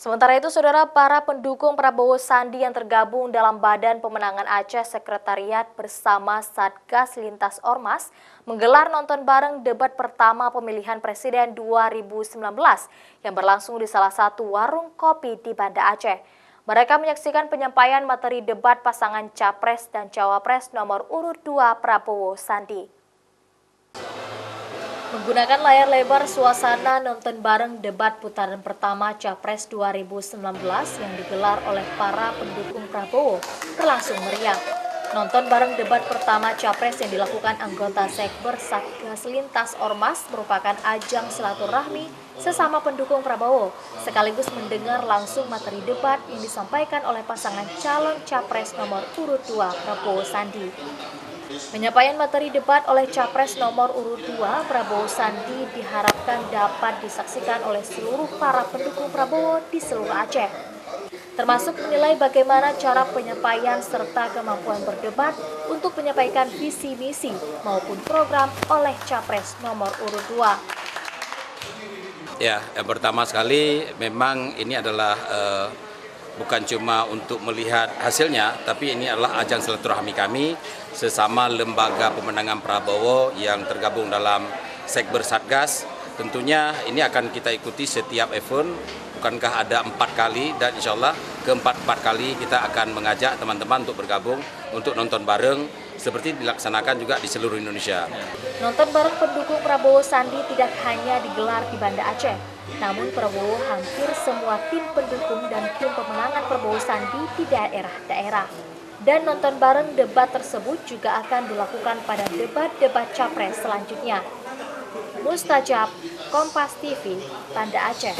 Sementara itu, saudara, para pendukung Prabowo Sandi yang tergabung dalam Badan Pemenangan Aceh Sekretariat bersama Satgas Lintas Ormas menggelar nonton bareng debat pertama pemilihan Presiden 2019 yang berlangsung di salah satu warung kopi di Banda Aceh. Mereka menyaksikan penyampaian materi debat pasangan Capres dan Cawapres nomor urut 2 Prabowo Sandi. Menggunakan layar lebar, suasana nonton bareng debat putaran pertama Capres 2019 yang digelar oleh para pendukung Prabowo berlangsung meriah. Nonton bareng debat pertama Capres yang dilakukan anggota Sekber Satgas Lintas Ormas merupakan ajang silaturahmi sesama pendukung Prabowo, sekaligus mendengar langsung materi debat yang disampaikan oleh pasangan calon Capres nomor urut 2 Prabowo Sandi. Penyampaian materi debat oleh Capres nomor urut 2 Prabowo Sandi diharapkan dapat disaksikan oleh seluruh para pendukung Prabowo di seluruh Aceh, termasuk menilai bagaimana cara penyampaian serta kemampuan berdebat untuk menyampaikan visi misi maupun program oleh Capres nomor urut 2. Ya, yang pertama sekali memang ini adalah bukan cuma untuk melihat hasilnya, tapi ini adalah ajang silaturahmi kami sesama lembaga pemenangan Prabowo yang tergabung dalam Sekber Satgas. Tentunya ini akan kita ikuti setiap event, bukankah ada 4 kali, dan insya Allah keempat kali kita akan mengajak teman-teman untuk bergabung untuk nonton bareng seperti dilaksanakan juga di seluruh Indonesia. Nonton bareng pendukung Prabowo Sandi tidak hanya digelar di Banda Aceh, namun Prabowo hampir semua tim pendukung dan tim pemenangan Prabowo Sandi di daerah-daerah. Dan nonton bareng debat tersebut juga akan dilakukan pada debat-debat Capres selanjutnya. Mustajab, Kompas TV, Banda Aceh.